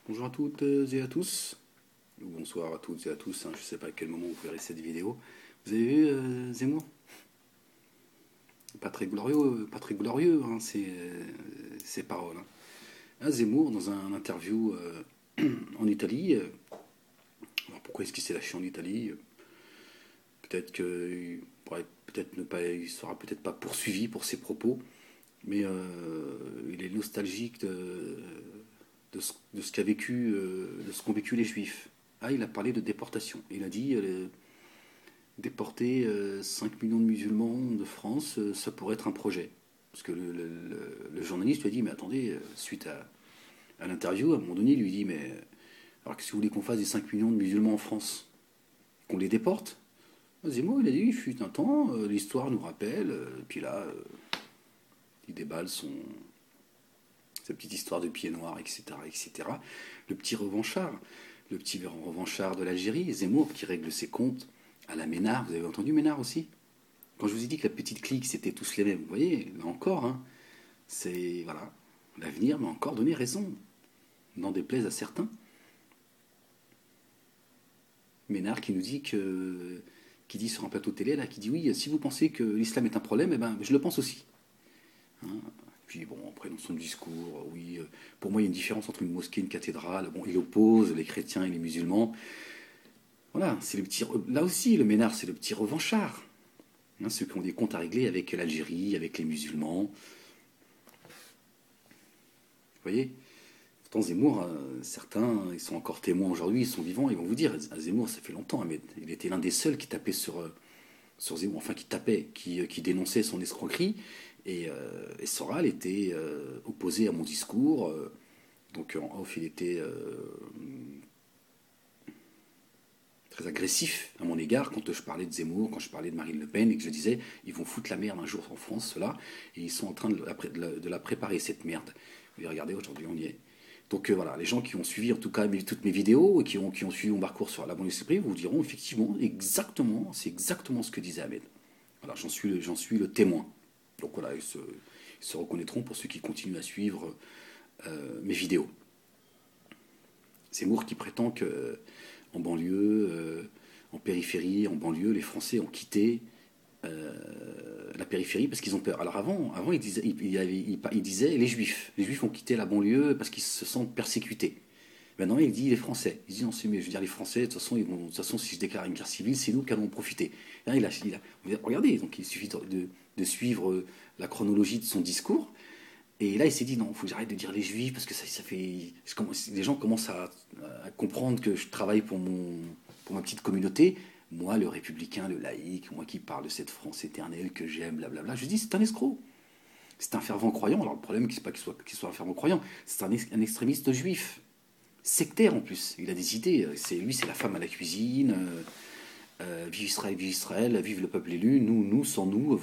Bonjour à toutes et à tous, ou bonsoir à toutes et à tous, hein, je ne sais pas à quel moment vous verrez cette vidéo. Vous avez vu Zemmour? Pas très glorieux, hein, ces paroles, hein. Ah, Zemmour, dans un interview en Italie, alors pourquoi est-ce qu'il s'est lâché en Italie? Peut-être qu'il pourrait peut-être ne pas, il sera peut-être pas poursuivi pour ses propos, mais il est nostalgique de ce qu'a vécu, de ce qu'ont vécu les Juifs. Ah, il a parlé de déportation. Il a dit déporter 5 millions de musulmans de France, ça pourrait être un projet. Parce que le journaliste lui a dit, mais attendez, suite à l'interview, à un moment donné, il lui dit, mais alors qu'est-ce que vous voulez qu'on fasse des 5 millions de musulmans en France? Qu'on les déporte? Zemmour, il a dit, il fut un temps, l'histoire nous rappelle, puis là, il déballe sa petite histoire de pied noir, etc., etc. Le petit revanchard, le petit revanchard de l'Algérie, Zemmour, qui règle ses comptes à la Ménard. Vous avez entendu Ménard aussi? Quand je vous ai dit que la petite clique, c'était tous les mêmes, vous voyez, là encore, hein, c'est, voilà, l'avenir m'a encore donné raison, n'en déplaise à certains. Ménard qui nous dit que, qui dit sur un plateau de télé, là, qui dit oui, si vous pensez que l'islam est un problème, eh ben, je le pense aussi. Hein. Puis bon, après dans son discours, oui, pour moi il y a une différence entre une mosquée et une cathédrale. Bon, il oppose les chrétiens et les musulmans. Voilà, c'est le petit. Là aussi, le Ménard, c'est le petit revanchard. Hein, ceux qui ont des comptes à régler avec l'Algérie, avec les musulmans. Vous voyez? Pourtant, Zemmour, certains, ils sont encore témoins aujourd'hui, ils sont vivants, ils vont vous dire, Zemmour, ça fait longtemps, mais il était l'un des seuls qui tapait sur Zemmour, enfin qui tapait, qui dénonçait son escroquerie, et Soral était opposé à mon discours, donc en off, il était très agressif à mon égard quand je parlais de Zemmour, quand je parlais de Marine Le Pen, et que je disais, ils vont foutre la merde un jour en France, cela, et ils sont en train de la préparer, cette merde. Et regardez, aujourd'hui, on y est. Donc voilà, les gens qui ont suivi en tout cas toutes mes vidéos et qui ont suivi mon parcours sur la banlieue cyprien vous diront effectivement, exactement, c'est exactement ce que disait Ahmed. Voilà, j'en suis le témoin. Donc voilà, ils se reconnaîtront pour ceux qui continuent à suivre mes vidéos. Zemmour qui prétend que en banlieue, en périphérie, en banlieue, les Français ont quitté la périphérie parce qu'ils ont peur. Alors avant il disait les Juifs. Les Juifs ont quitté la banlieue parce qu'ils se sentent persécutés. Maintenant, il dit les Français. Il dit non, c'est mieux. Je veux dire, les Français, de toute façon, de toute façon si je déclare une guerre civile, c'est nous qui allons en profiter. Là, regardez, donc il suffit de suivre la chronologie de son discours. Et là, il s'est dit non, il faut que j'arrête de dire les Juifs parce que ça fait. Les gens commencent à comprendre que je travaille pour ma petite communauté. Moi, le républicain, le laïc, moi qui parle de cette France éternelle que j'aime, blablabla. Je dis c'est un escroc. C'est un fervent croyant. Alors le problème, c'est pas qu'il soit un fervent croyant. C'est un extrémiste juif. Sectaire en plus. Il a des idées. Lui, c'est la femme à la cuisine. Vive Israël, vive le peuple élu. Nous, sans nous,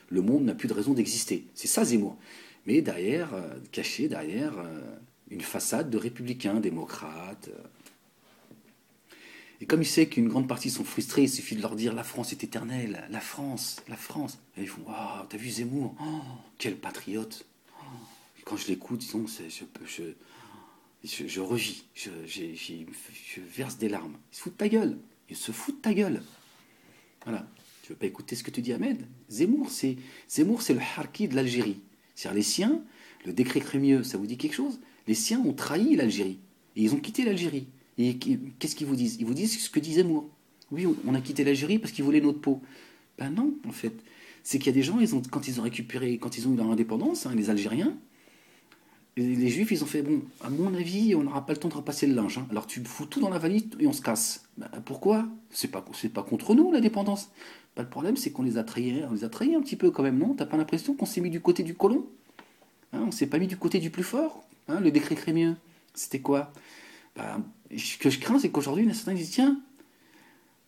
le monde n'a plus de raison d'exister. C'est ça Zemmour. Mais derrière, caché derrière une façade de républicains, démocrates. Et comme il sait qu'une grande partie sont frustrés, il suffit de leur dire la France est éternelle, la France, la France. Et ils font waouh, t'as vu Zemmour? Oh, quel patriote! Et quand je l'écoute, je revis, je verse des larmes. Ils se foutent de ta gueule. Ils se foutent de ta gueule. Voilà. Tu veux pas écouter ce que te dit Ahmed? Zemmour, c'est le harki de l'Algérie. C'est-à-dire les siens, le décret Crémieux, ça vous dit quelque chose? Les siens ont trahi l'Algérie. Et ils ont quitté l'Algérie. Et qu'est-ce qu'ils vous disent? Ils vous disent ce que dit Zemmour. Oui, on a quitté l'Algérie parce qu'ils voulaient notre peau. Ben non, en fait. C'est qu'il y a des gens, quand ils ont récupéré, quand ils ont eu leur indépendance, hein, les Algériens, les Juifs, ils ont fait, bon, à mon avis, on n'aura pas le temps de repasser le linge, hein. Alors tu fous tout dans la valise et on se casse. Ben, pourquoi? C'est pas contre nous, la dépendance. Ben, le problème, c'est qu'on on les a trahis un petit peu quand même, non? T'as pas l'impression qu'on s'est mis du côté du colon? Hein, on s'est pas mis du côté du plus fort? Hein, le décret Crémieux, c'était quoi? Ben, ce que je crains, c'est qu'aujourd'hui, certains disent, tiens,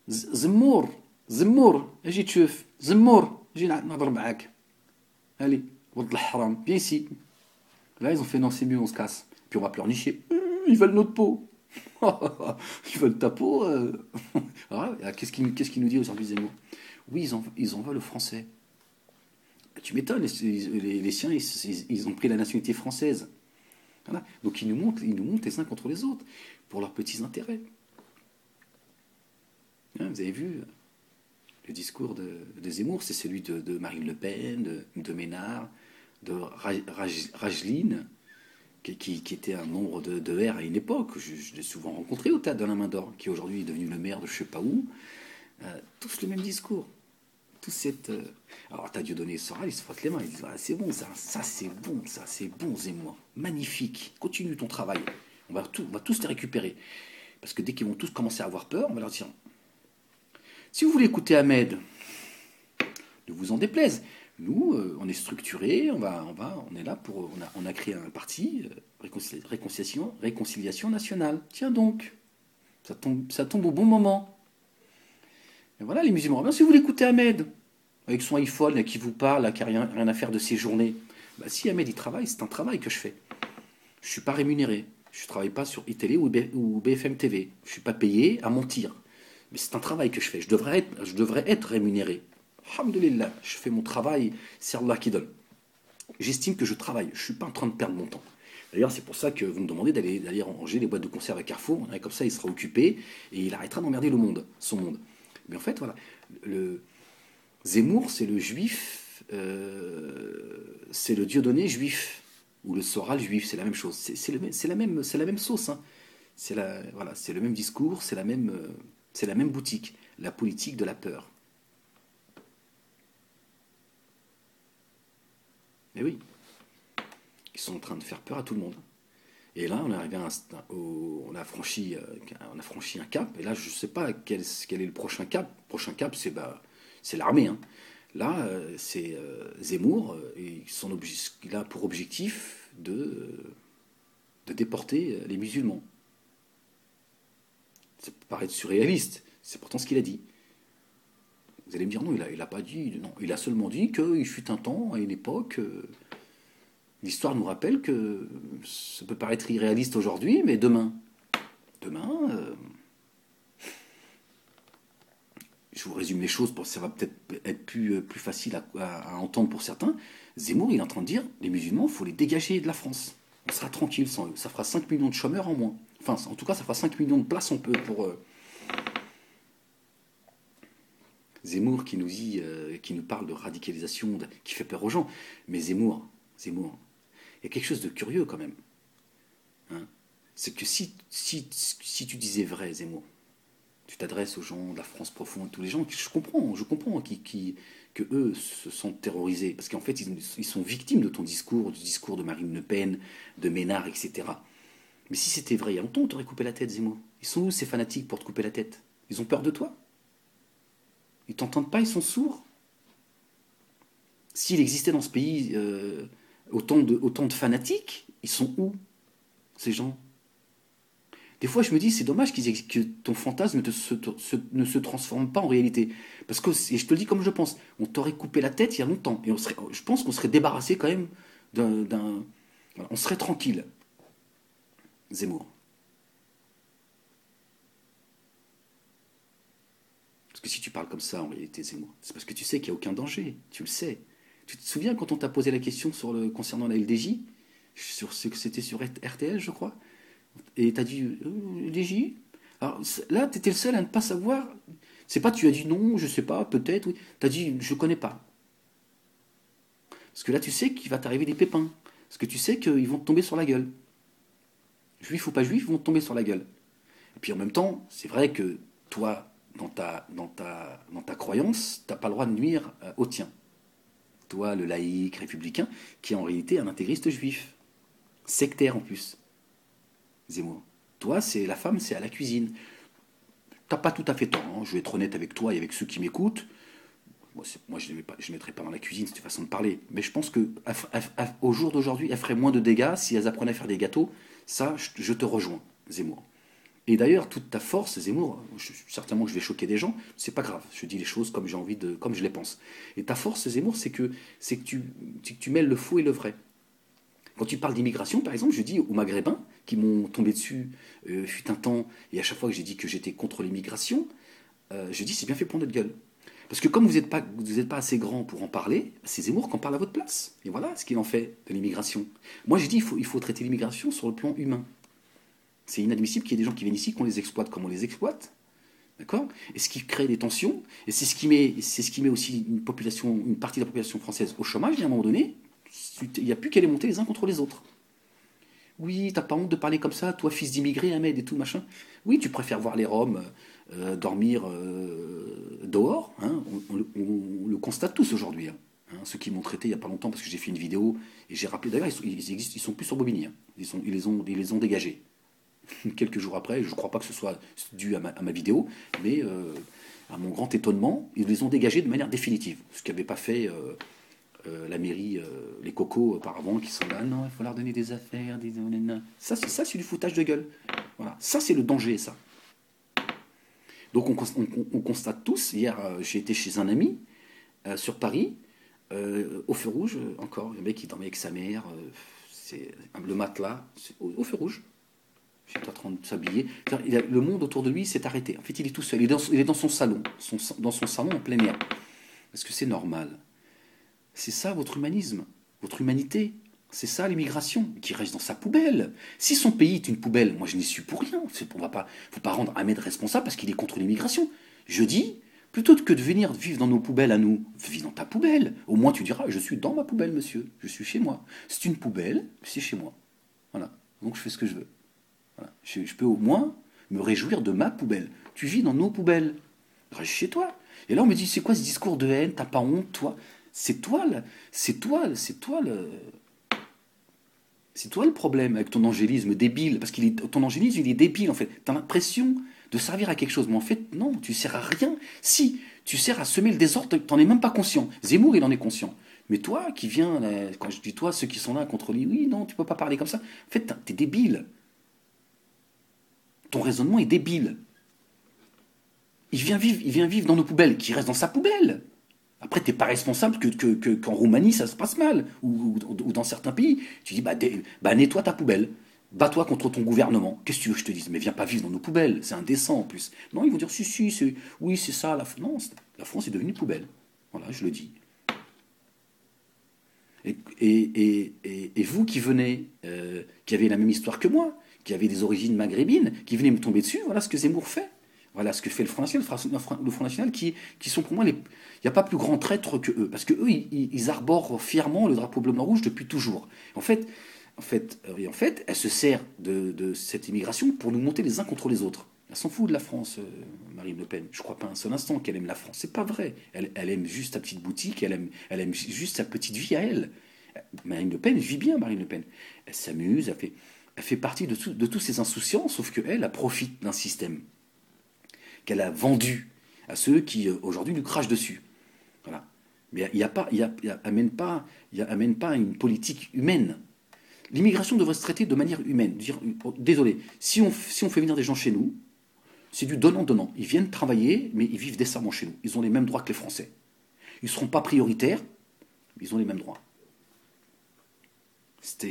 Zemmour, Zemmour, اجي تشوف Zemmour, اجي نهضر معاك. Allez, ولد الحرام, viens ici. Là, ils ont fait non, c'est mieux, on se casse. Puis on va pleurnicher. Ils veulent notre peau. Ils veulent ta peau. Alors là, qu'est-ce qu'il nous dit aujourd'hui, Zemmour? Oui, ils en veulent aux Français. Tu m'étonnes, les siens, ils ont pris la nationalité française. Voilà. Donc ils nous montent les uns contre les autres pour leurs petits intérêts. Hein, vous avez vu le discours de Zemmour, c'est celui de Marine Le Pen, de Ménard, de Rageline, qui était un membre de R à une époque. Je l'ai souvent rencontré au théâtre de la Main d'Or, qui aujourd'hui est devenu le maire de je ne sais pas où. Tous le même discours. Tout cette. Alors, t'as Dieudonné Soral, ils se frottent les mains. Ils disent ah, c'est bon, ça c'est bon, Zemmour. Magnifique. Continue ton travail. On va tous les récupérer. Parce que dès qu'ils vont tous commencer à avoir peur, on va leur dire si vous voulez écouter Ahmed, ne vous en déplaise. Nous, on est structuré, on est là pour. On a créé un parti, réconciliation nationale. Tiens donc, ça tombe au bon moment. Et voilà, les musulmans. Bien, si vous voulez écouter Ahmed, avec son iPhone, là, qui vous parle, là, qui n'a rien à faire de ses journées, bah, si Ahmed il travaille, c'est un travail que je fais. Je ne suis pas rémunéré. Je ne travaille pas sur iTélé ou BFM TV. Je ne suis pas payé à mentir. Mais c'est un travail que je fais. Je devrais être rémunéré. Alhamdulillah, je fais mon travail, c'est Allah qui donne. J'estime que je travaille. Je ne suis pas en train de perdre mon temps. D'ailleurs, c'est pour ça que vous me demandez d'aller ranger les boîtes de conserve à Carrefour. Comme ça, il sera occupé et il arrêtera d'emmerder son monde. Mais en fait, voilà, le Zemmour, c'est le juif, c'est le Dieudonné juif, ou le Soral juif, c'est la même chose. C'est la même sauce. Hein. Voilà, c'est le même discours, c'est la même boutique, la politique de la peur. Mais oui, ils sont en train de faire peur à tout le monde. Et là, on est arrivé on a franchi un cap. Et là, je ne sais pas quel est le prochain cap. Le prochain cap, c'est l'armée. Hein. Là, c'est Zemmour. Et il a pour objectif de déporter les musulmans. Ça peut paraître surréaliste. C'est pourtant ce qu'il a dit. Vous allez me dire non, il a pas dit. Non, il a seulement dit qu'il fut un temps, à une époque. L'histoire nous rappelle que ça peut paraître irréaliste aujourd'hui, mais demain, je vous résume les choses, ça va peut-être être plus facile à entendre pour certains. Zemmour, il est en train de dire, les musulmans, il faut les dégager de la France. On sera tranquille sans eux. Ça fera 5 millions de chômeurs en moins. Enfin, en tout cas, ça fera 5 millions de places en peu pour Zemmour qui nous parle de radicalisation, qui fait peur aux gens. Mais Zemmour, il y a quelque chose de curieux quand même. Hein, c'est que si tu disais vrai, Zemmour, tu t'adresses aux gens de la France profonde, tous les gens, je comprends que eux se sentent terrorisés, parce qu'en fait, ils sont victimes de ton discours, du discours de Marine Le Pen, de Ménard, etc. Mais si c'était vrai, il y a longtemps, on t'aurait coupé la tête, Zemmour. Ils sont où ces fanatiques pour te couper la tête? Ils ont peur de toi? Ils t'entendent pas, ils sont sourds? S'il existait dans ce pays autant de fanatiques, ils sont où, ces gens? Des fois, je me dis, c'est dommage que ton fantasme ne se transforme pas en réalité. Parce que, et je te le dis comme je pense, on t'aurait coupé la tête il y a longtemps. Et je pense qu'on serait débarrassé quand même voilà, on serait tranquille. Zemmour. Parce que si tu parles comme ça, en réalité, Zemmour, c'est parce que tu sais qu'il n'y a aucun danger. Tu le sais. Tu te souviens quand on t'a posé la question concernant la LDJ, c'était sur RTL, je crois, et t'as dit LDJ. Alors là, t'étais le seul à ne pas savoir. C'est pas tu as dit non, je sais pas, peut-être, oui. T'as dit je connais pas. Parce que là, tu sais qu'il va t'arriver des pépins. Parce que tu sais qu'ils vont te tomber sur la gueule. Juifs ou pas juifs, ils vont te tomber sur la gueule. Et puis en même temps, c'est vrai que toi, dans ta croyance, t'as pas le droit de nuire au tien. Toi, le laïc républicain, qui est en réalité un intégriste juif. Sectaire en plus. Zemmour. Toi, c'est la femme, c'est à la cuisine. T'as pas tout à fait tort, hein. Je vais être honnête avec toi et avec ceux qui m'écoutent. Moi, je ne mettrais pas dans la cuisine, c'est une façon de parler. Mais je pense qu'au jour d'aujourd'hui, elles feraient moins de dégâts si elles apprenaient à faire des gâteaux. Ça, je te rejoins, Zemmour. Et d'ailleurs, toute ta force, Zemmour, certainement que je vais choquer des gens, c'est pas grave. Je dis les choses comme comme je les pense. Et ta force, Zemmour, c'est que tu mêles le faux et le vrai. Quand tu parles d'immigration, par exemple, je dis aux Maghrébins qui m'ont tombé dessus fut un temps, et à chaque fois que j'ai dit que j'étais contre l'immigration, je dis c'est bien fait pour notre gueule. Parce que comme vous êtes pas assez grand pour en parler, c'est Zemmour qui en parle à votre place. Et voilà ce qu'il en fait de l'immigration. Moi, j'ai dit il faut traiter l'immigration sur le plan humain. C'est inadmissible qu'il y ait des gens qui viennent ici, qu'on les exploite comme on les exploite. D'accord. Et ce qui crée des tensions, et c'est ce qui met aussi une partie de la population française au chômage, et à un moment donné, il n'y a plus qu'à les monter les uns contre les autres. Oui, t'as pas honte de parler comme ça, toi, fils d'immigré, Ahmed, et tout, machin. Oui, tu préfères voir les Roms dormir dehors, hein, on le constate tous aujourd'hui. Hein. Hein, ceux qui m'ont traité il n'y a pas longtemps, parce que j'ai fait une vidéo, et j'ai rappelé, d'ailleurs, ils sont plus sur Bobigny. Hein. Ils les ont dégagés. Quelques jours après, je ne crois pas que ce soit dû à ma vidéo, mais à mon grand étonnement, ils les ont dégagés de manière définitive. Ce qu'avait pas fait la mairie, les cocos auparavant, qui sont là, non, il faut leur donner des affaires, des... Ça, c'est du foutage de gueule. Voilà. Ça, c'est le danger, ça. Donc on constate tous, hier j'ai été chez un ami sur Paris, au feu rouge, encore, le mec qui dormait avec sa mère, c'est le matelas, au feu rouge. J'étais en train de s'habiller. Le monde autour de lui s'est arrêté. En fait, il est tout seul. Il est dans son salon, dans son salon en plein air. Est-ce que c'est normal? C'est ça votre humanisme, votre humanité. C'est ça l'immigration, qui reste dans sa poubelle. Si son pays est une poubelle, moi je n'y suis pour rien. On va pas, faut pas rendre Ahmed responsable parce qu'il est contre l'immigration. Je dis, plutôt que de venir vivre dans nos poubelles à nous, vis dans ta poubelle. Au moins tu diras, je suis dans ma poubelle, monsieur. Je suis chez moi. C'est une poubelle, c'est chez moi. Voilà. Donc je fais ce que je veux. Voilà. Je peux au moins me réjouir de ma poubelle. Tu vis dans nos poubelles. Reste chez toi. Et là, on me dit, c'est quoi ce discours de haine? T'as pas honte, toi? C'est toi le problème avec ton angélisme débile. Parce que ton angélisme, il est débile, en fait. T'as l'impression de servir à quelque chose. Mais en fait, non, tu sers à rien. Si, tu sers à semer le désordre, t'en es même pas conscient. Zemmour, il en est conscient. Mais toi, qui viens, quand je dis toi, ceux qui sont là contre lui, oui, non, tu peux pas parler comme ça. En fait, t'es débile. Ton raisonnement est débile. Il vient vivre dans nos poubelles, qui reste dans sa poubelle. Après, t'es pas responsable qu'en Roumanie, ça se passe mal, ou dans certains pays. Tu dis, nettoie ta poubelle, bats-toi contre ton gouvernement. Qu'est-ce que tu veux que je te dise? Mais viens pas vivre dans nos poubelles, c'est indécent en plus. Non, ils vont dire, si, oui, c'est ça, non, la France est devenue poubelle. Voilà, je le dis. Et vous qui venez, qui avez la même histoire que moi, qui avez des origines maghrébines, qui venez me tomber dessus, voilà ce que Zemmour fait. Voilà ce que fait le Front National, le Front National qui sont pour moi il n'y a pas plus grand traître que eux, parce que eux ils arborent fièrement le drapeau bleu blanc rouge depuis toujours. En fait, elle se sert de cette immigration pour nous monter les uns contre les autres. Elle s'en fout de la France, Marine Le Pen. Je ne crois pas un seul instant qu'elle aime la France. C'est pas vrai. Elle aime juste sa petite boutique, elle aime juste sa petite vie à elle. Marine Le Pen vit bien, Marine Le Pen. Elle s'amuse, elle fait partie de tous ces insouciants, sauf qu'elle profite d'un système qu'elle a vendu à ceux qui aujourd'hui lui crachent dessus. Voilà. Mais amène pas une politique humaine. L'immigration devrait se traiter de manière humaine. Désolé, si on fait venir des gens chez nous, c'est du donnant-donnant. Ils viennent travailler, mais ils vivent décemment chez nous. Ils ont les mêmes droits que les Français. Ils ne seront pas prioritaires, mais ils ont les mêmes droits. C'est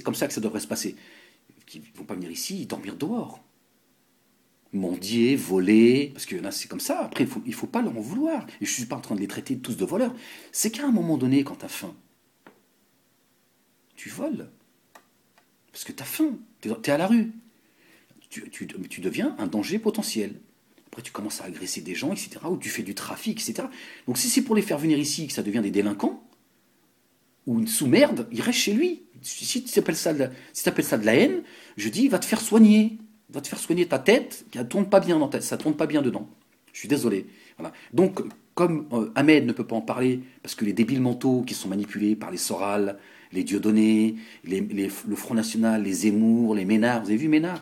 comme ça que ça devrait se passer. Ils ne vont pas venir ici, dormir dehors. Mendier, voler, parce que là c'est comme ça. Après, il faut pas leur en vouloir. Et je ne suis pas en train de les traiter tous de voleurs. C'est qu'à un moment donné, quand tu as faim, tu voles. Parce que tu as faim. Tu es à la rue. Tu deviens un danger potentiel. Après, tu commences à agresser des gens, etc. Ou tu fais du trafic, etc. Donc si c'est pour les faire venir ici que ça devient des délinquants, ou une sous-merde, il reste chez lui. Si tu appelles ça de la haine, je dis, va te faire soigner. Va te faire soigner ta tête, qui ne tourne pas bien ça tourne pas bien dedans. Je suis désolé. Voilà. Donc, comme Ahmed ne peut pas en parler, parce que les débiles mentaux qui sont manipulés par les Soral, les Dieudonné, le Front National, les Zemmour, les Ménard, vous avez vu Ménard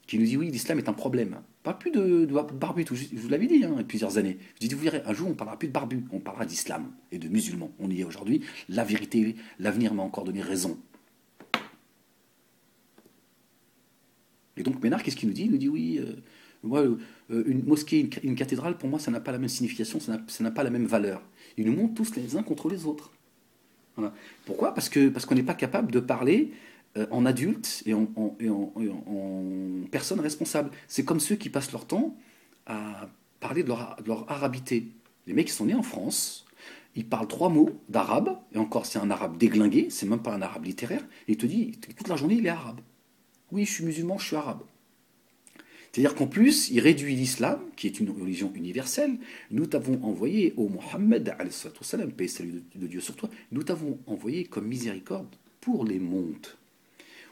qui nous dit oui, l'islam est un problème. Pas plus de barbu, je vous l'avais dit il y a plusieurs années. Je dis, vous verrez, un jour on ne parlera plus de barbu, on parlera d'islam et de musulmans. On y est aujourd'hui. La vérité, l'avenir m'a encore donné raison. Et donc Ménard, qu'est-ce qu'il nous dit? Il nous dit oui, moi, une mosquée, une cathédrale, pour moi, ça n'a pas la même signification, ça n'a pas la même valeur. Ils nous montent tous les uns contre les autres. Voilà. Pourquoi? Parce qu'on n'est pas capable de parler en adulte et en personne responsable. C'est comme ceux qui passent leur temps à parler de leur arabité. Les mecs, ils sont nés en France, ils parlent 3 mots d'arabe, et encore, c'est un arabe déglingué, c'est même pas un arabe littéraire, et il te dit, toute la journée, il est arabe. Oui, je suis musulman, je suis arabe. C'est-à-dire qu'en plus, il réduit l'islam, qui est une religion universelle. Nous t'avons envoyé, ô Mohammed, paix et salut de Dieu sur toi, nous t'avons envoyé comme miséricorde pour les mondes.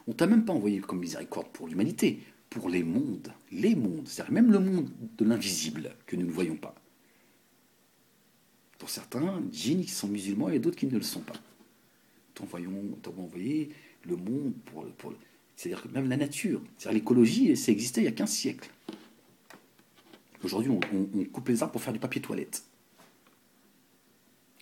On t'a même pas envoyé comme miséricorde pour l'humanité, pour les mondes. Les mondes, c'est-à-dire même le monde de l'invisible que nous ne voyons pas. Pour certains, djinns qui sont musulmans et d'autres qui ne le sont pas. T'avons envoyé le monde c'est-à-dire que même la nature, c'est-à-dire l'écologie, ça existait il y a 15 siècles. Aujourd'hui, on coupe les arbres pour faire du papier toilette.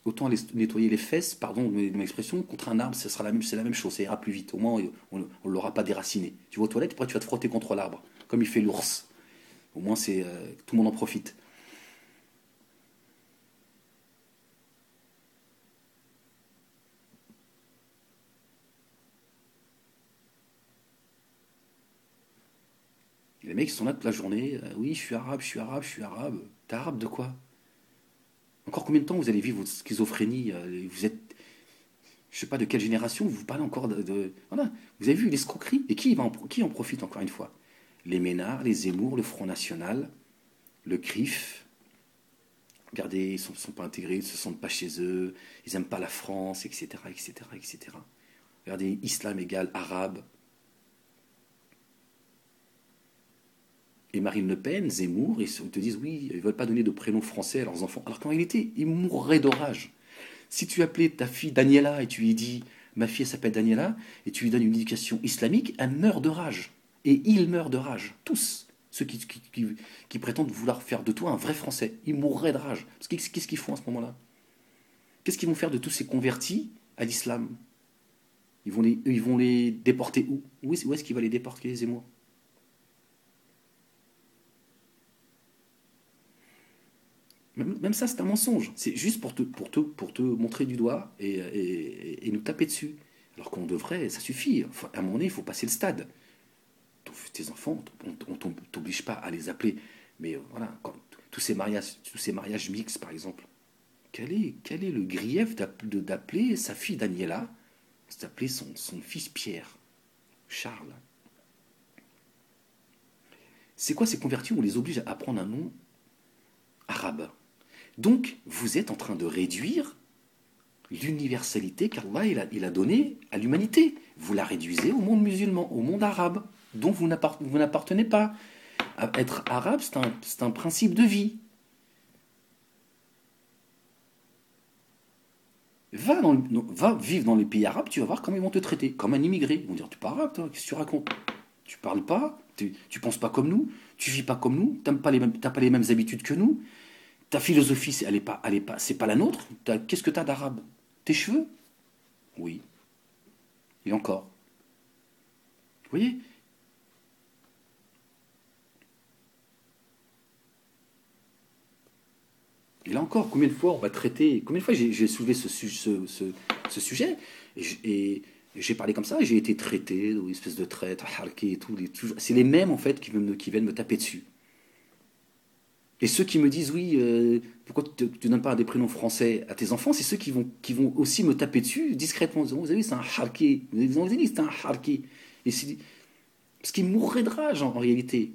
Autant nettoyer les fesses, pardon de mon expression, contre un arbre, c'est la même chose, ça ira plus vite. Au moins, on ne l'aura pas déraciné. Tu vas aux toilettes, après tu vas te frotter contre l'arbre, comme il fait l'ours. Au moins, tout le monde en profite. Et les mecs, ils sont là toute la journée. Oui, je suis arabe, je suis arabe, je suis arabe. T'es arabe de quoi? Encore combien de temps vous allez vivre votre schizophrénie? Vous êtes, je sais pas de quelle génération, vous parlez encore voilà. Vous avez vu l'escroquerie? Et qui en profite encore une fois? Les Ménards, les Zemmour, le Front National, le CRIF. Regardez, ils sont pas intégrés, ils se sentent pas chez eux, ils n'aiment pas la France, etc., etc., etc. Regardez, islam égale arabe. Et Marine Le Pen, Zemmour, ils te disent oui, ils ne veulent pas donner de prénom français à leurs enfants. Alors qu'en réalité, ils mourraient de rage. Si tu appelais ta fille Daniela et tu lui dis ma fille elle s'appelle Daniela et tu lui donnes une éducation islamique, elle meurt de rage. Et ils meurent de rage. Tous. Ceux qui prétendent vouloir faire de toi un vrai français. Ils mourraient de rage. Parce qu'est-ce qu'ils font à ce moment-là? Qu'est-ce qu'ils vont faire de tous ces convertis à l'islam? Ils vont les déporter où? Où est-ce qu'il va les déporter, les Zemmour? Même ça, c'est un mensonge. C'est juste pour te montrer du doigt et nous taper dessus. Alors qu'on devrait, ça suffit. À un moment donné, il faut passer le stade. Tes enfants, on ne t'oblige pas à les appeler. Mais voilà, tous ces mariages mixtes, par exemple, quel est le grief d'appeler sa fille Daniela, d'appeler son fils Pierre, Charles? C'est quoi ces convertis où on les oblige à prendre un nom arabe? Donc, vous êtes en train de réduire l'universalité qu'Allah il a donnée à l'humanité. Vous la réduisez au monde musulman, au monde arabe, dont vous n'appartenez pas. Être arabe, c'est un principe de vie. Va vivre dans les pays arabes, tu vas voir comment ils vont te traiter, comme un immigré. Ils vont dire, tu parles arabe, toi, qu'est-ce que tu racontes? Tu parles pas, tu penses pas comme nous, tu vis pas comme nous, t'as pas les mêmes habitudes que nous. Ta philosophie, c'est pas la nôtre. Qu'est-ce que tu as d'arabe? Tes cheveux? Oui. Et encore. Vous voyez? Et là encore, combien de fois on va traiter. Combien de fois j'ai soulevé ce sujet et j'ai parlé comme ça et j'ai été traité, une espèce de traître, harké et tout. C'est les mêmes en fait qui viennent me taper dessus. Et ceux qui me disent oui, pourquoi tu donnes pas des prénoms français à tes enfants, c'est ceux qui vont aussi me taper dessus discrètement. Vous avez vu, c'est un harké. Vous avez dit, c'est un harké. Parce qu'ils mourraient de rage en réalité.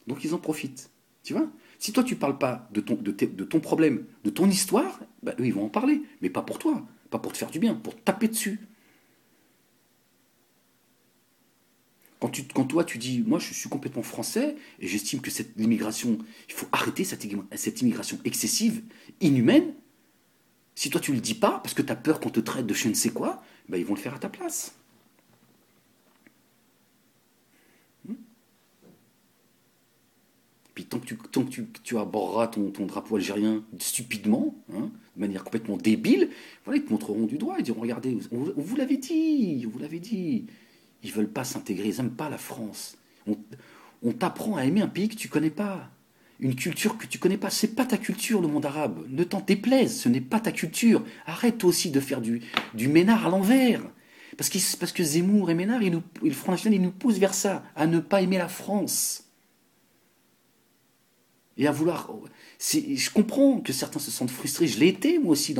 Donc ils en profitent. Tu vois? Si toi tu parles pas de ton problème, de ton histoire, bah, eux ils vont en parler. Mais pas pour toi, pas pour te faire du bien, pour te taper dessus. Quand toi tu dis, moi je suis complètement français et j'estime que l'immigration, il faut arrêter cette immigration excessive, inhumaine, si toi tu le dis pas parce que tu as peur qu'on te traite de je ne sais quoi, bah, ils vont le faire à ta place. Puis tu aborderas ton drapeau algérien stupidement, hein, de manière complètement débile, voilà, ils te montreront du doigt, ils diront, regardez, on vous l'avait dit, on vous l'avait dit. Ils veulent pas s'intégrer, ils n'aiment pas la France. On t'apprend à aimer un pays que tu connais pas, une culture que tu connais pas. C'est pas ta culture, le monde arabe. Ne t'en déplaise, ce n'est pas ta culture. Arrête toi aussi de faire du ménard à l'envers. Parce que Zemmour et Ménard, et le Front National, ils nous poussent vers ça, à ne pas aimer la France. Et à vouloir. Je comprends que certains se sentent frustrés. Je l'ai été, moi aussi,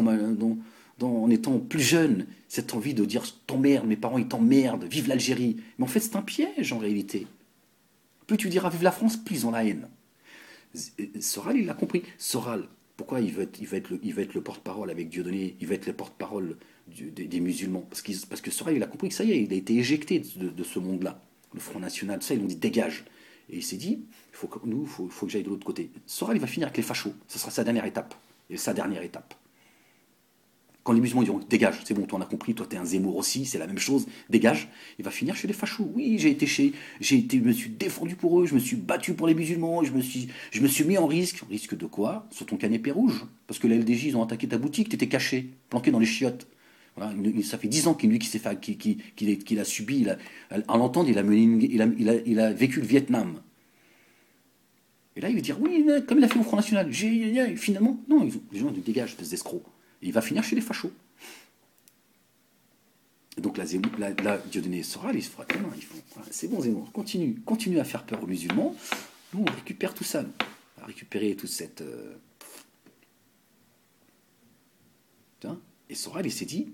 en étant plus jeune. Cette envie de dire t'emmerdes, mes parents ils t'emmerdent, vive l'Algérie. Mais en fait, c'est un piège en réalité. Plus tu diras vive la France, plus ils ont la haine. Soral, il l'a compris. Soral, pourquoi il veut être le porte-parole avec Dieudonné, il veut être le porte-parole des musulmans parce que Soral, il a compris que ça y est, il a été éjecté de ce monde-là. Le Front National, ça, ils l'ont dit dégage. Et il s'est dit, faut que j'aille de l'autre côté. Soral, il va finir avec les fachos. Ce sera sa dernière étape. Et sa dernière étape. Quand les musulmans diront dégage, c'est bon, toi on a compris, toi t'es un Zemmour aussi, c'est la même chose, dégage, il va finir chez les fachos. Oui, je me suis défendu pour eux, je me suis battu pour les musulmans, je me suis mis en risque. Risque de quoi? Sur ton canapé rouge. Parce que la LDJ, ils ont attaqué ta boutique, t'étais caché, planqué dans les chiottes. Voilà, ça fait 10 ans qu'il a subi, à l'entendre, il a vécu le Vietnam. Et là, il va dire, oui, comme il a fait au Front National, finalement, non, les gens ils dégagent, espèce d'escroc. Et il va finir chez les fachos. Et donc là, Dieudonné et Soral, ils se fera non, voilà, c'est bon Zemmour, continue à faire peur aux musulmans. Nous, on récupère tout ça. On va récupérer toute cette... Et Soral, il s'est dit,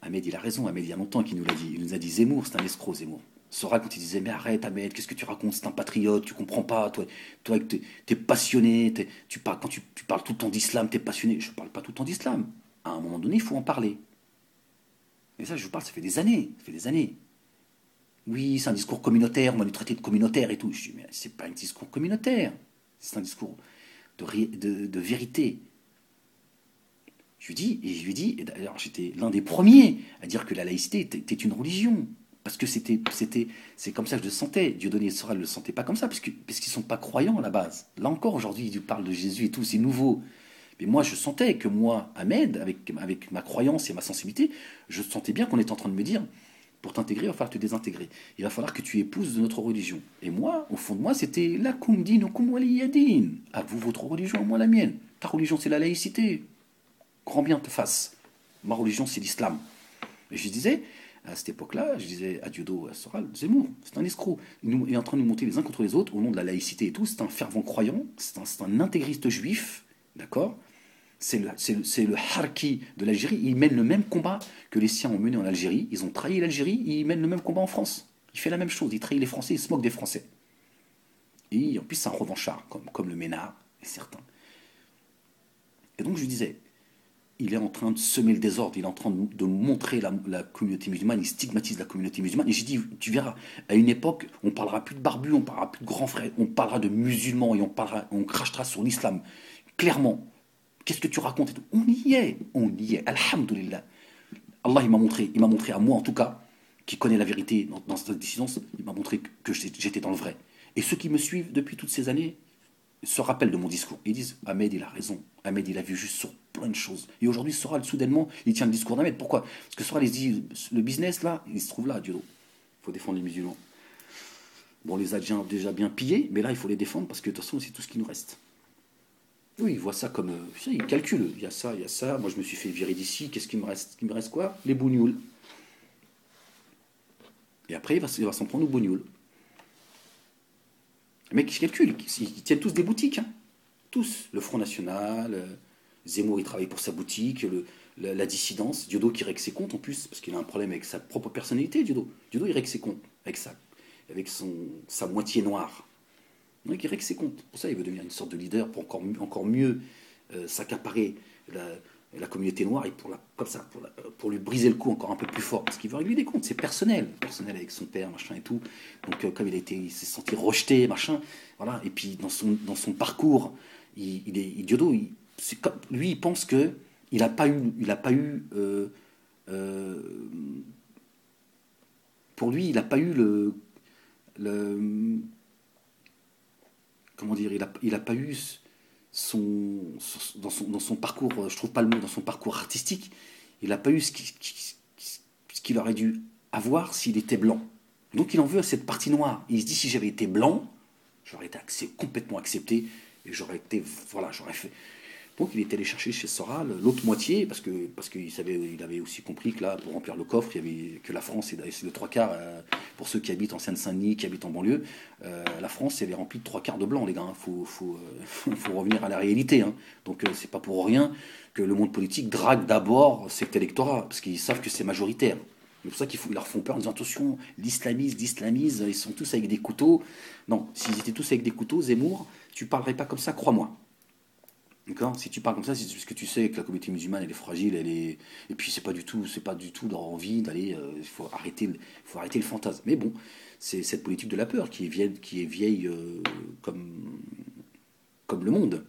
Ahmed, il a raison, Ahmed, il y a longtemps qu'il nous l'a dit. Il nous a dit, Zemmour, c'est un escroc, Zemmour. Soral, quand il disait, mais arrête, Ahmed, qu'est-ce que tu racontes? C'est un patriote, tu comprends pas. Toi t'es passionné, quand tu parles tout le temps d'islam, t'es passionné. Je parle pas tout le temps d'islam. À un moment donné, il faut en parler. Et ça, je vous parle, ça fait des années. Ça fait des années. Oui, c'est un discours communautaire, on va lui traiter de communautaire et tout. Je dis, mais c'est pas un discours communautaire. C'est un discours de vérité. Je lui dis, et d'ailleurs, j'étais l'un des premiers à dire que la laïcité était une religion. Parce que c'est comme ça que je le sentais. Dieudonné et Soral ne le sentaient pas comme ça, parce qu'ils ne sont pas croyants à la base. Là encore, aujourd'hui, ils parlent de Jésus et tout, c'est nouveau. Mais moi, je sentais que moi, Ahmed, avec ma croyance et ma sensibilité, je sentais bien qu'on était en train de me dire, pour t'intégrer, il va falloir te désintégrer. Il va falloir que tu épouses de notre religion. Et moi, au fond de moi, c'était lakum dinukum waliyadin. À vous, votre religion, moi, la mienne. Ta religion, c'est la laïcité. Grand bien te fasse. Ma religion, c'est l'islam. Et je disais, à cette époque-là, je disais à Dieudo, à Soral, Zemmour, c'est un escroc. Il est en train de nous monter les uns contre les autres au nom de la laïcité et tout. C'est un fervent croyant, c'est un intégriste juif, d'accord? C'est le harki de l'Algérie. Il mène le même combat que les siens ont mené en Algérie. Ils ont trahi l'Algérie, il mène le même combat en France. Il fait la même chose, il trahit les Français, il se moque des Français. Et en plus, c'est un revanchard, comme le Ménard et certains. Et donc je lui disais, il est en train de semer le désordre, il est en train de montrer la communauté musulmane, il stigmatise la communauté musulmane. Et j'ai dit, tu verras, à une époque, on parlera plus de barbus, on parlera plus de grands frères, on parlera de musulmans et on crachera sur l'islam. Clairement, qu'est-ce que tu racontes et tout. On y est, alhamdoulilah. Allah, il m'a montré à moi en tout cas, qui connaît la vérité dans cette dissidence, il m'a montré que j'étais dans le vrai. Et ceux qui me suivent depuis toutes ces années se rappellent de mon discours. Ils disent, Ahmed, il a raison. Ahmed, il a vu juste sur plein de choses. Et aujourd'hui, Soral, soudainement, il tient le discours d'Ahmed. Pourquoi? Parce que Soral, il se dit, le business, là, il se trouve là, Dieu. Il faut défendre les musulmans. Bon, on les a déjà bien pillés, mais là, il faut les défendre parce que de toute façon, c'est tout ce qui nous reste. Oui, il voit ça comme... il calcule. Il y a ça. Moi, je me suis fait virer d'ici. Qu'est-ce qu'il me reste? Il me reste quoi? Les bougnoules. Et après, il va s'en prendre aux bougnoules. Les mecs, ils calculent. Ils tiennent tous des boutiques. Hein. Tous. Le Front National, Zemmour, il travaille pour sa boutique, la dissidence. Diodo qui règle ses comptes en plus, parce qu'il a un problème avec sa propre personnalité, Diodo. Diodo, il règle ses comptes avec sa moitié noire. Donc il règle ses comptes. Pour ça, il veut devenir une sorte de leader pour encore mieux s'accaparer la communauté noire et pour lui briser le cou encore un peu plus fort. Parce qu'il veut régler des comptes. C'est personnel avec son père, machin et tout. Donc comme il s'est senti rejeté, machin. Voilà. Et puis dans son parcours, Diodo, lui, il pense que il n'a pas eu pour lui, il n'a pas eu comment dire, il a pas eu dans son parcours, je trouve pas le mot, dans son parcours artistique, il n'a pas eu ce qu'il aurait dû avoir s'il était blanc. Donc il en veut à cette partie noire. Il se dit, si j'avais été blanc, j'aurais été complètement accepté et j'aurais fait. Donc il est allé chercher chez Soral l'autre moitié, parce qu'il il avait aussi compris que là, pour remplir le coffre, que la France, c'est le trois quarts, pour ceux qui habitent en Seine-Saint-Denis, qui habitent en banlieue, la France, elle est remplie de trois quarts de blancs, les gars. Faut revenir à la réalité. Hein. Donc c'est pas pour rien que le monde politique drague d'abord cet électorat, parce qu'ils savent que c'est majoritaire. C'est pour ça qu'ils leur font peur en disant attention, l'islamise, ils sont tous avec des couteaux. Non, s'ils étaient tous avec des couteaux, Zemmour, tu parlerais pas comme ça, crois-moi. D'accord. Si tu parles comme ça, c'est parce que tu sais que la communauté musulmane elle est fragile, et puis c'est pas du tout leur envie d'aller. Il faut arrêter le fantasme. Mais bon, c'est cette politique de la peur qui est vieille comme le monde.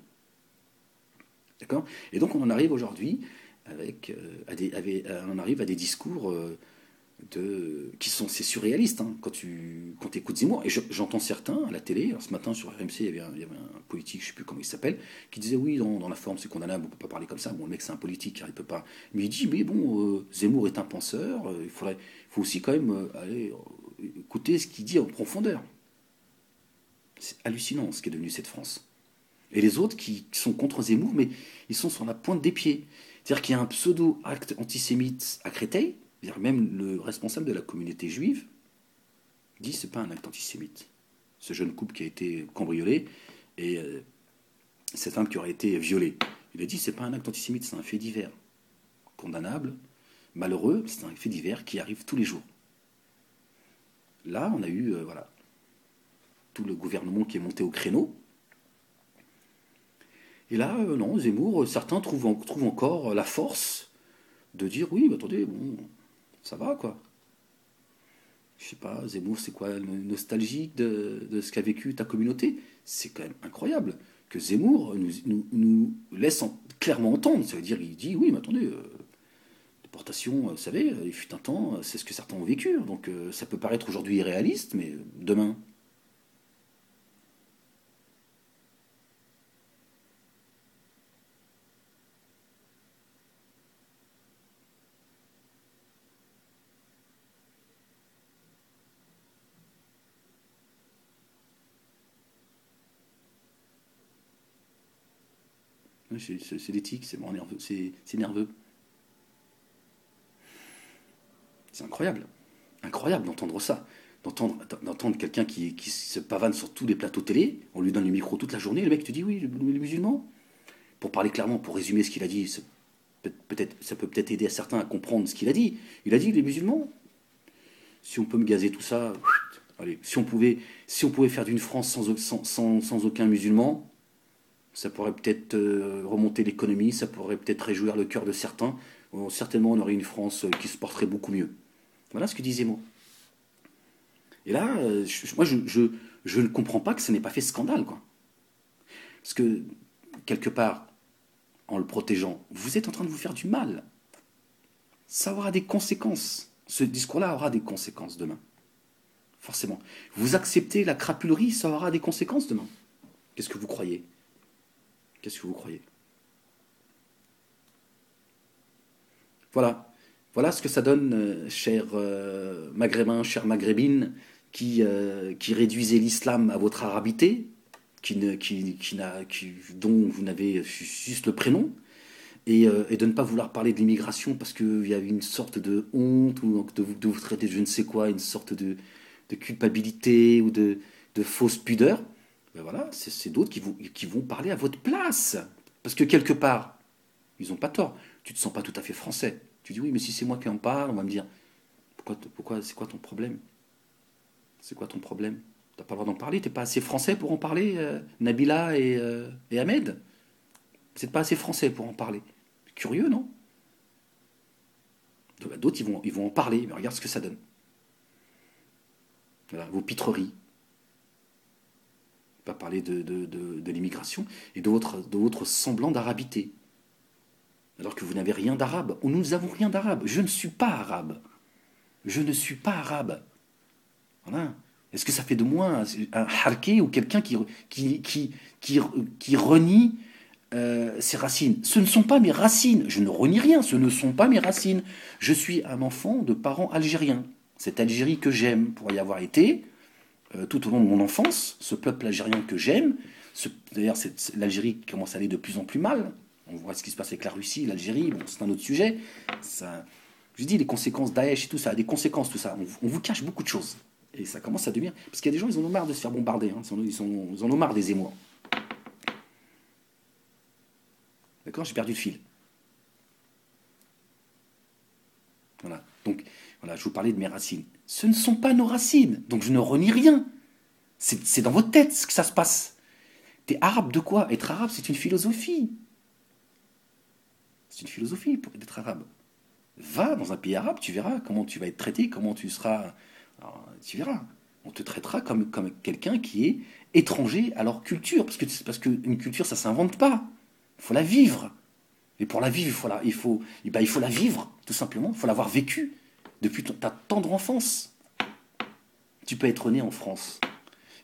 D'accord. Et donc on en arrive aujourd'hui on arrive à des discours qui sont c'est surréaliste hein, quand tu écoutes Zemmour. Et j'entends certains à la télé. Alors ce matin sur RMC, il y avait un politique, je sais plus comment il s'appelle, qui disait oui, dans la forme c'est condamnable, on peut pas parler comme ça. Bon, le mec c'est un politique, hein, il peut pas. Mais il dit mais bon, Zemmour est un penseur, faut aussi quand même aller écouter ce qu'il dit en profondeur. C'est hallucinant ce qui est devenu cette France. Et les autres qui sont contre Zemmour, mais ils sont sur la pointe des pieds. C'est-à-dire qu'il y a un pseudo-acte antisémite à Créteil. Même le responsable de la communauté juive dit c'est pas un acte antisémite. Ce jeune couple qui a été cambriolé et cette femme qui aurait été violée. Il a dit c'est pas un acte antisémite, c'est un fait divers. Condamnable, malheureux, c'est un fait divers qui arrive tous les jours. Là, on a eu tout le gouvernement qui est monté au créneau. Et là, non, Zemmour, certains trouvent encore la force de dire oui, mais attendez, bon, ça va quoi. Je sais pas, Zemmour, c'est quoi, nostalgique de ce qu'a vécu ta communauté? C'est quand même incroyable que Zemmour nous laisse clairement entendre. Ça veut dire, il dit oui, mais attendez, déportation, vous savez, il fut un temps, c'est ce que certains ont vécu. Donc ça peut paraître aujourd'hui irréaliste, mais demain. C'est l'éthique, c'est bon, nerveux, c'est nerveux. C'est incroyable. Incroyable d'entendre ça. D'entendre quelqu'un qui se pavane sur tous les plateaux télé, on lui donne le micro toute la journée, le mec te dit oui, les musulmans. Pour parler clairement, pour résumer ce qu'il a dit, ça peut peut-être aider à certains à comprendre ce qu'il a dit. Il a dit les musulmans. Si on peut me gazer tout ça, allez, si on pouvait faire d'une France sans aucun musulman, ça pourrait peut-être remonter l'économie, ça pourrait peut-être réjouir le cœur de certains. Certainement, on aurait une France qui se porterait beaucoup mieux. Voilà ce que disait moi. Et là, moi, je ne comprends pas que ça n'ait pas fait scandale, quoi. Parce que, quelque part, en le protégeant, vous êtes en train de vous faire du mal. Ça aura des conséquences. Ce discours-là aura des conséquences demain. Forcément. Vous acceptez la crapulerie, ça aura des conséquences demain. Qu'est-ce que vous croyez? Qu'est-ce que vous croyez? Voilà. Voilà ce que ça donne, chers maghrébins, chères maghrébines, qui réduisez l'islam à votre arabité, dont vous n'avez juste le prénom, et de ne pas vouloir parler de l'immigration parce qu'il y a une sorte de honte, ou de vous traiter de je ne sais quoi, une sorte de culpabilité ou de fausse pudeur. Ben voilà, c'est d'autres qui vont parler à votre place. Parce que quelque part, ils n'ont pas tort. Tu ne te sens pas tout à fait français. Tu dis oui, mais si c'est moi qui en parle, on va me dire pourquoi c'est quoi ton problème? C'est quoi ton problème? T'as pas le droit d'en parler? T'es pas assez français pour en parler, Nabila et Ahmed? Vous n'êtes pas assez français pour en parler. Curieux, non? D'autres, ils vont en parler, mais regarde ce que ça donne. Voilà, vos pitreries. Pas parler de l'immigration et de votre semblant d'arabité. Alors que vous n'avez rien d'arabe. Nous n'avons rien d'arabe. Je ne suis pas arabe. Je ne suis pas arabe. Voilà. Est-ce que ça fait de moi un harké ou quelqu'un qui renie ses racines? Ce ne sont pas mes racines. Je ne renie rien. Ce ne sont pas mes racines. Je suis un enfant de parents algériens. Cette Algérie que j'aime pour y avoir été tout au long de mon enfance, ce peuple algérien que j'aime, d'ailleurs l'Algérie commence à aller de plus en plus mal, On voit ce qui se passe avec la Russie, l'Algérie, bon, c'est un autre sujet. Ça, je dis, les conséquences Daesh et tout ça, a des conséquences, tout ça. On vous cache beaucoup de choses. Et ça commence à devenir... Parce qu'il y a des gens, ils en ont marre de se faire bombarder. Hein. Ils en ont marre des émois. D'accord? J'ai perdu le fil. Voilà. Donc, voilà, je vous parlais de mes racines. Ce ne sont pas nos racines. Donc, je ne renie rien. C'est dans votre tête ce que ça se passe. T'es arabe de quoi? Être arabe, c'est une philosophie. C'est une philosophie d'être arabe. Va dans un pays arabe, tu verras comment tu vas être traité, comment tu seras... Alors, tu verras. On te traitera comme quelqu'un qui est étranger à leur culture. Parce qu'une culture, ça ne s'invente pas. Il faut la vivre. Et pour la vivre, il faut la vivre, tout simplement. Il faut l'avoir vécue depuis ta tendre enfance. Tu peux être né en France.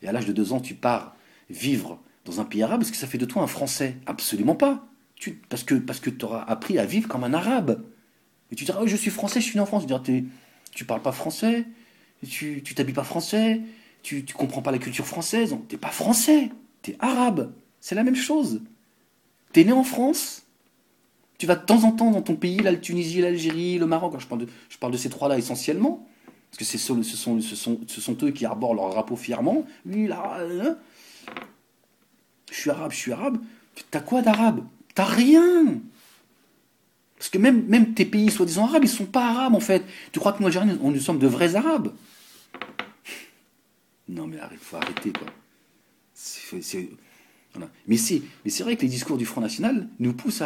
Et à l'âge de 2 ans, tu pars vivre dans un pays arabe. Est-ce que ça fait de toi un Français? Absolument pas. Parce que tu auras appris à vivre comme un arabe. Et tu diras, oh, je suis français, je suis né en France. Tu diras, tu parles pas français, tu t'habilles pas français, tu comprends pas la culture française. T'es pas français, t'es arabe. C'est la même chose. T'es né en France, tu vas de temps en temps dans ton pays, la Tunisie, l'Algérie, le Maroc. Alors, je parle de ces trois-là essentiellement, parce que ce sont eux qui arborent leur drapeau fièrement. Oui, là, je suis arabe, je suis arabe. T'as quoi d'arabe? T'as rien. Parce que même tes pays soi-disant arabes, ils sont pas arabes en fait. Tu crois que nous, Algériens, nous sommes de vrais arabes? Non mais faut arrêter quoi. Voilà. Mais c'est vrai que les discours du Front National nous poussent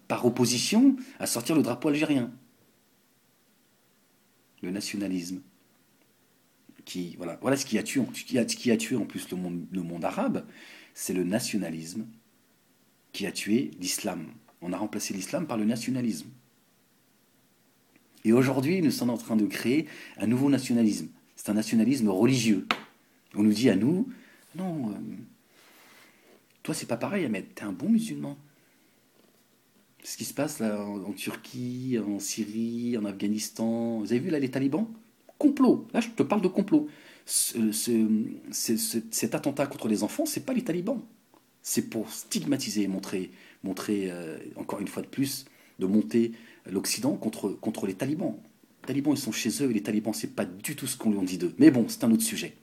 par opposition à sortir le drapeau algérien. Le nationalisme. Voilà ce qui a tué en plus le monde arabe, c'est le nationalisme qui a tué l'islam. On a remplacé l'islam par le nationalisme. Et aujourd'hui, nous sommes en train de créer un nouveau nationalisme. C'est un nationalisme religieux. On nous dit à nous, non, toi c'est pas pareil, Ahmed, t'es un bon musulman. Ce qui se passe là en Turquie, en Syrie, en Afghanistan, vous avez vu là les talibans? Complot, là je te parle de complot. Cet attentat contre les enfants, c'est pas les talibans. C'est pour stigmatiser, montrer encore une fois de plus, de monter l'Occident contre les talibans. Les talibans, ils sont chez eux, et les talibans, c'est pas du tout ce qu'on lui en dit d'eux. Mais bon, c'est un autre sujet.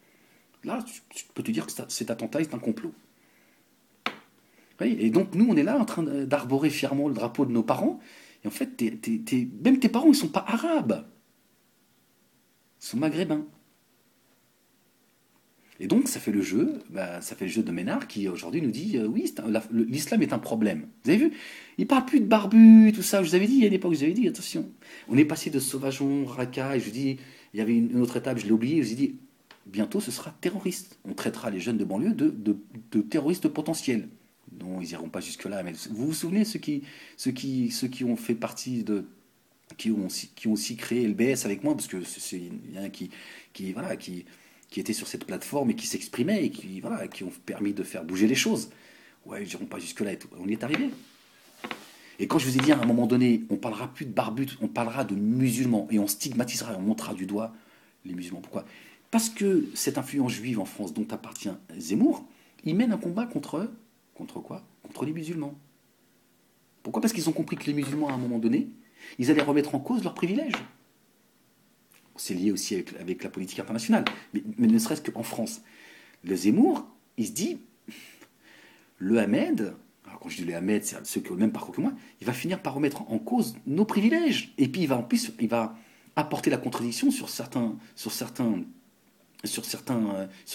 Là, je peux te dire que cet attentat est un complot. Oui, et donc, nous, on est là en train d'arborer fièrement le drapeau de nos parents. Et en fait, même tes parents, ils sont pas arabes. Ils sont maghrébins. Et donc, ça fait le jeu de Ménard qui aujourd'hui nous dit oui, l'islam est un problème. Vous avez vu? Il parle plus de barbu, tout ça. Je vous avais dit, il y a une époque, je vous avais dit, attention. On est passé de sauvageon, racaille. Je vous dis, il y avait une autre étape, je l'ai oublié. Je vous ai dit, bientôt, ce sera terroriste. On traitera les jeunes de banlieue de terroristes potentiels. Non, ils iront pas jusque-là. Mais vous vous souvenez, ceux qui ont fait partie de. Qui ont aussi créé LBS avec moi, parce que il y en a qui étaient sur cette plateforme et qui s'exprimaient et qui ont permis de faire bouger les choses. Ouais, ils n'iront pas jusque-là et tout. On y est arrivé. Et quand je vous ai dit à un moment donné, on parlera plus de barbus, on parlera de musulmans et on stigmatisera et on montrera du doigt les musulmans. Pourquoi? Parce que cette influence juive en France dont appartient Zemmour, il mène un combat contre quoi? Contre les musulmans. Pourquoi? Parce qu'ils ont compris que les musulmans, à un moment donné, ils allaient remettre en cause leurs privilèges. C'est lié aussi avec la politique internationale. Mais ne serait-ce qu'en France. Le Zemmour, il se dit, le Ahmed, alors quand je dis le Ahmed, c'est ceux qui ont le même parcours que moi, il va finir par remettre en cause nos privilèges. Et puis il va apporter la contradiction sur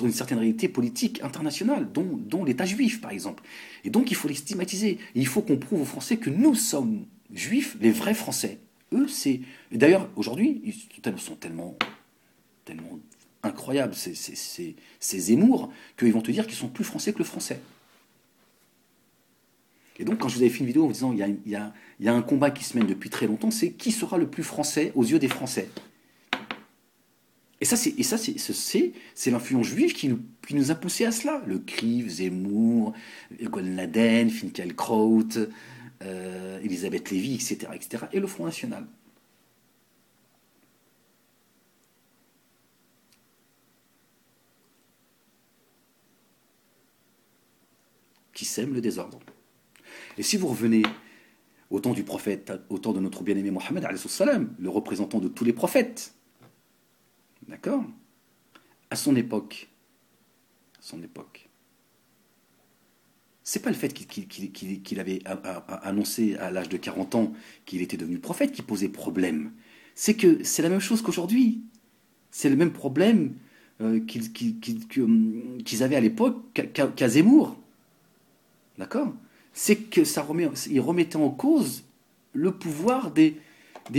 une certaine réalité politique internationale, dont l'État juif, par exemple. Et donc, il faut les stigmatiser. Et il faut qu'on prouve aux Français que nous sommes juifs, les vrais Français. Eux, c'est... D'ailleurs, aujourd'hui, ils sont tellement incroyables, ces Zemmour, qu'ils vont te dire qu'ils sont plus français que le français. Et donc, quand je vous avais fait une vidéo en vous disant il y a un combat qui se mène depuis très longtemps, c'est qui sera le plus français aux yeux des Français. Et ça, c'est l'influence juive qui nous a poussé à cela. Le CRIF, Zemmour, Golnaden, Finkielkraut, Elisabeth Lévy, etc., etc., et le Front National. Qui sème le désordre. Et si vous revenez au temps du prophète, au temps de notre bien-aimé Mohammed, alayhi salam, le représentant de tous les prophètes, d'accord? À son époque, c'est pas le fait qu'il avait annoncé à l'âge de 40 ans qu'il était devenu prophète qui posait problème. C'est que c'est la même chose qu'aujourd'hui. C'est le même problème qu'ils avaient à l'époque qu'à Zemmour. D'accord? C'est que il remettait en cause le pouvoir des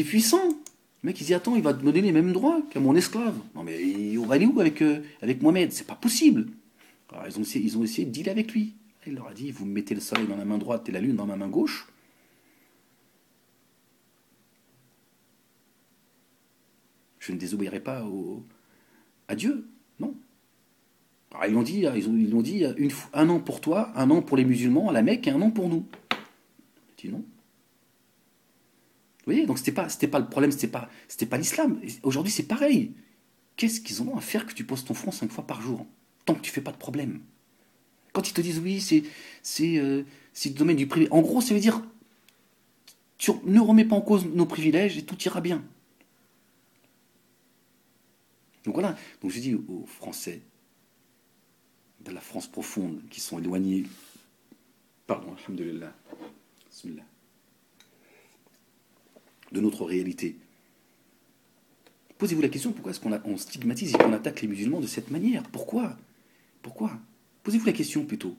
puissants. Le mec, il dit, attends, il va te donner les mêmes droits qu'à mon esclave. Non, mais on va aller où avec Mohamed? C'est pas possible. Alors, ils ont essayé de dealer avec lui. Il leur a dit, vous me mettez le soleil dans la main droite et la lune dans ma main gauche. Je ne désobéirai pas à Dieu. Non. Alors, ils l'ont dit un an pour toi, un an pour les musulmans à la Mecque et un an pour nous. Il dit non. Vous voyez, donc c'était pas le problème, c'était pas l'islam. Aujourd'hui, c'est pareil. Qu'est-ce qu'ils en ont à faire que tu poses ton front 5 fois par jour, tant que tu fais pas de problème? Quand ils te disent oui, c'est le domaine du privé. En gros, ça veut dire tu ne remets pas en cause nos privilèges et tout ira bien. Donc voilà. Donc je dis aux Français de la France profonde qui sont éloignés, pardon, alhamdoulilah, bismillah, de notre réalité. Posez-vous la question, pourquoi est-ce qu'on stigmatise et qu'on attaque les musulmans de cette manière? Pourquoi? Posez-vous la question plutôt.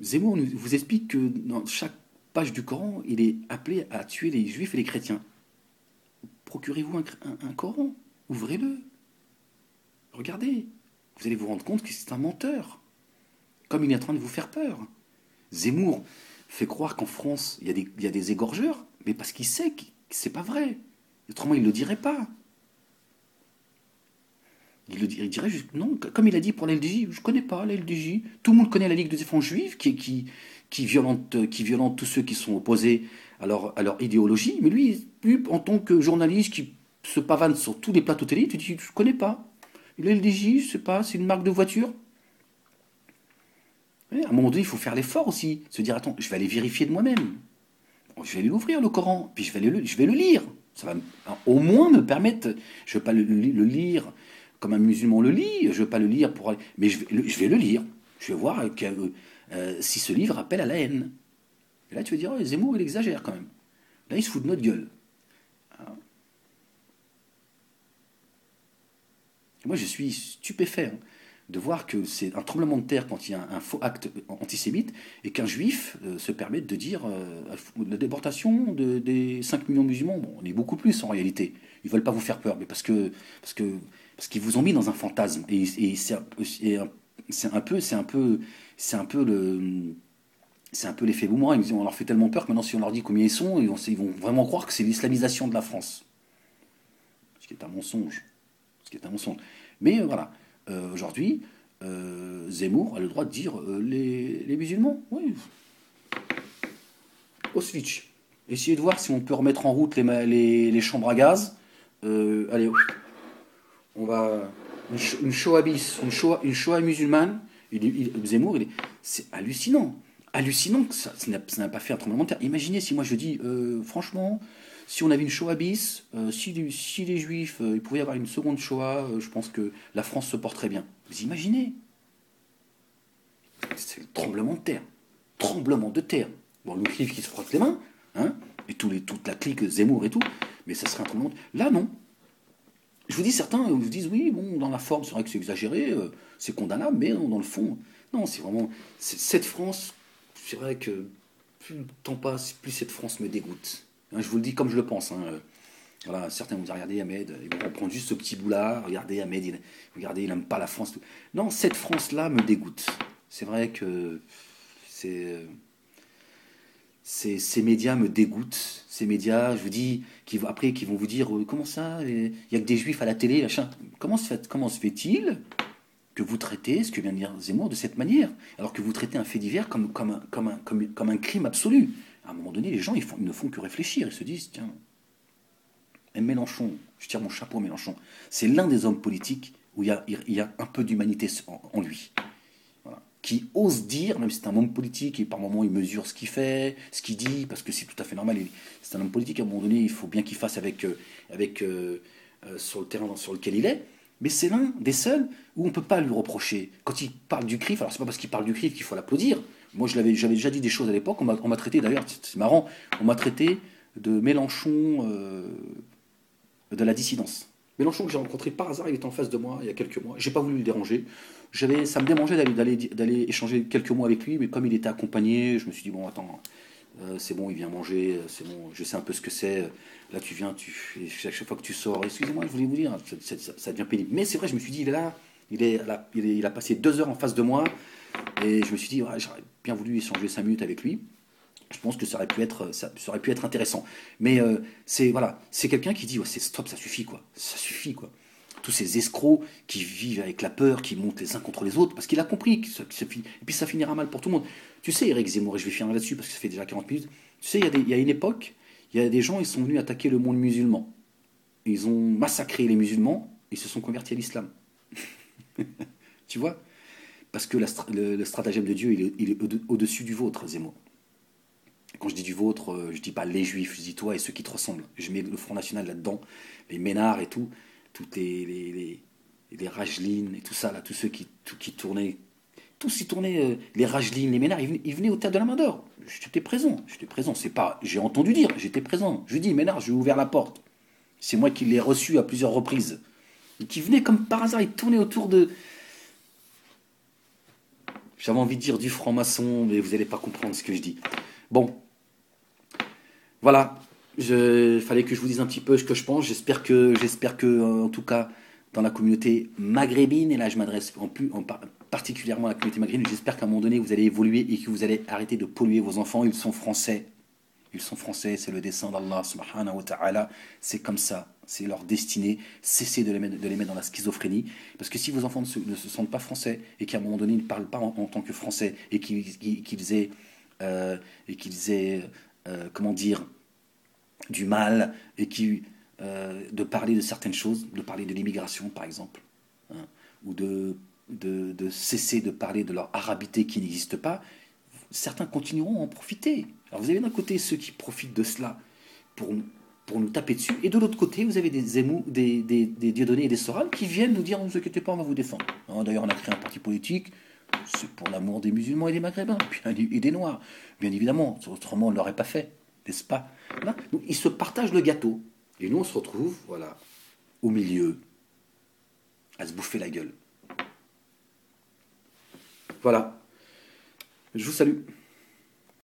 Zemmour vous explique que dans chaque page du Coran, il est appelé à tuer les juifs et les chrétiens. Procurez-vous un Coran, ouvrez-le, regardez. Vous allez vous rendre compte que c'est un menteur, comme il est en train de vous faire peur. Zemmour fait croire qu'en France, il y a des égorgeurs, mais parce qu'il sait que c'est pas vrai. Autrement, il ne le dirait pas. Il dirait juste, non, comme il a dit pour la LDJ, je ne connais pas la LDJ. Tout le monde connaît la Ligue de défense juive qui violente tous ceux qui sont opposés à leur idéologie. Mais lui, en tant que journaliste qui se pavane sur tous les plateaux télé, tu dis, je ne connais pas. La LDJ, je sais pas, c'est une marque de voiture. Ouais, à un moment donné, il faut faire l'effort aussi. Se dire, attends, je vais aller vérifier de moi-même. Je vais aller l'ouvrir, le Coran, puis je vais le lire. Ça va au moins me permettre, je ne vais pas le lire comme un musulman le lit, je ne vais pas le lire mais je vais le lire. Je vais voir si ce livre appelle à la haine. Et là, tu vas dire, oh, Zemmour, il exagère quand même. Là, il se fout de notre gueule. Et moi, je suis stupéfait de voir que c'est un tremblement de terre quand il y a un faux acte antisémite et qu'un juif se permette de dire la déportation des 5 millions de musulmans, bon, on est beaucoup plus en réalité. Ils ne veulent pas vous faire peur, mais parce qu'ils vous ont mis dans un fantasme. Et c'est un peu l'effet boomerang. On leur fait tellement peur que maintenant, si on leur dit combien ils sont, ils vont vraiment croire que c'est l'islamisation de la France. Ce qui est un mensonge. Mais voilà. Aujourd'hui, Zemmour a le droit de dire les musulmans. Oui. Auschwitz. Essayez de voir si on peut remettre en route les chambres à gaz. Allez, on va. Une Shoah bis, une Shoah musulmane. Zemmour, c'est hallucinant. Hallucinant que ça n'a pas fait un tremblement de terre. Imaginez si moi je dis, franchement, si on avait une Shoah bis, si les Juifs, il pouvait y avoir une seconde Shoah, je pense que la France se porterait bien. Vous imaginez? C'est le tremblement de terre. Tremblement de terre. Bon, le CRIF qui se frotte les mains, hein, et toute la clique Zemmour et tout, mais ça serait un tremblement de terre. Là, non. Je vous dis, certains vous disent, oui, bon, dans la forme, c'est vrai que c'est exagéré, c'est condamnable, mais non, dans le fond, non, c'est vraiment. Cette France, c'est vrai que plus le temps passe, plus cette France me dégoûte. Hein, je vous le dis comme je le pense. Hein. Voilà, certains vont dire, regardez Ahmed, ils vont reprendre juste ce petit bout-là, regardez Ahmed, il n'aime pas la France. Tout. Non, cette France-là me dégoûte. C'est vrai que ces médias me dégoûtent. Ces médias, je vous dis, qui vont vous dire, comment ça, il n'y a que des juifs à la télé, machin. Comment se fait-il que vous traitez ce que vient de dire Zemmour de cette manière, alors que vous traitez un fait divers comme un crime absolu? À un moment donné, les gens, ils ne font que réfléchir. Ils se disent, tiens, même Mélenchon, je tire mon chapeau à Mélenchon, c'est l'un des hommes politiques où il y a un peu d'humanité en lui. Voilà. qui ose dire, même si c'est un homme politique et par moments il mesure ce qu'il fait, ce qu'il dit, parce que c'est tout à fait normal, c'est un homme politique, à un moment donné, il faut bien qu'il fasse sur le terrain sur lequel il est, mais c'est l'un des seuls où on ne peut pas lui reprocher. Quand il parle du CRIF, alors c'est pas parce qu'il parle du CRIF qu'il faut l'applaudir. Moi, j'avais déjà dit des choses à l'époque, on m'a traité, d'ailleurs, c'est marrant, on m'a traité de Mélenchon de la dissidence. Mélenchon que j'ai rencontré par hasard, il était en face de moi il y a quelques mois. J'ai pas voulu le déranger. Ça me dérangeait d'aller échanger quelques mots avec lui, mais comme il était accompagné, je me suis dit bon attends, c'est bon, il vient manger, c'est bon, je sais un peu ce que c'est. Là tu viens, chaque fois que tu sors, excusez-moi, je voulais vous dire, ça devient pénible. Mais c'est vrai, je me suis dit il est là, il a passé 2 heures en face de moi, et je me suis dit ouais, j'aurais bien voulu échanger 5 minutes avec lui. Je pense que ça aurait pu être intéressant. Mais c'est quelqu'un qui dit ouais, c'est stop, ça suffit quoi, ça suffit quoi. Tous ces escrocs qui vivent avec la peur, qui montent les uns contre les autres, parce qu'il a compris et puis ça finira mal pour tout le monde. Tu sais, Eric Zemmour, et je vais finir là-dessus parce que ça fait déjà 40 minutes. Tu sais, il y a une époque, il y a des gens, ils sont venus attaquer le monde musulman. Ils ont massacré les musulmans, et ils se sont convertis à l'islam. Tu vois? Parce que le stratagème de Dieu, il est au-dessus du vôtre, Zemmour. Quand je dis du vôtre, je dis pas les juifs, je dis toi et ceux qui te ressemblent. Je mets le Front National là-dedans, les Ménards et tout, toutes les Ragelines et tout ça, là, tous ceux qui tournaient, tous ils tournaient, les Ragelines, les Ménards, ils venaient au théâtre de la Main d'Or. J'étais présent, c'est pas, j'ai entendu dire, j'étais présent. Je dis, Ménard, je lui ai ouvert la porte. C'est moi qui l'ai reçu à plusieurs reprises. Et qui venait comme par hasard, ils tournaient autour de. J'avais envie de dire du franc-maçon, mais vous n'allez pas comprendre ce que je dis. Bon, voilà, il fallait que je vous dise un petit peu ce que je pense. J'espère que, en tout cas, dans la communauté maghrébine, et là je m'adresse particulièrement à la communauté maghrébine, j'espère qu'à un moment donné vous allez évoluer et que vous allez arrêter de polluer vos enfants. Ils sont français. Ils sont français, c'est le dessein d'Allah subhanahu wa ta'ala. C'est comme ça, c'est leur destinée. Cessez de les mettre dans la schizophrénie. Parce que si vos enfants ne se sentent pas français et qu'à un moment donné ils ne parlent pas en tant que français et qu'ils aient, comment dire, du mal et de parler de certaines choses, de parler de l'immigration par exemple, hein, ou de cesser de parler de leur arabité qui n'existe pas, certains continueront à en profiter. Alors vous avez d'un côté ceux qui profitent de cela pour, pour nous taper dessus, et de l'autre côté vous avez des Dieudonné et des Soral qui viennent nous dire ne vous inquiétez pas, on va vous défendre. D'ailleurs on a créé un parti politique, c'est pour l'amour des musulmans et des maghrébins, et des noirs, bien évidemment, autrement on ne l'aurait pas fait, n'est-ce pas? Là, donc, ils se partagent le gâteau, et nous on se retrouve, voilà, au milieu, à se bouffer la gueule. Voilà, je vous salue.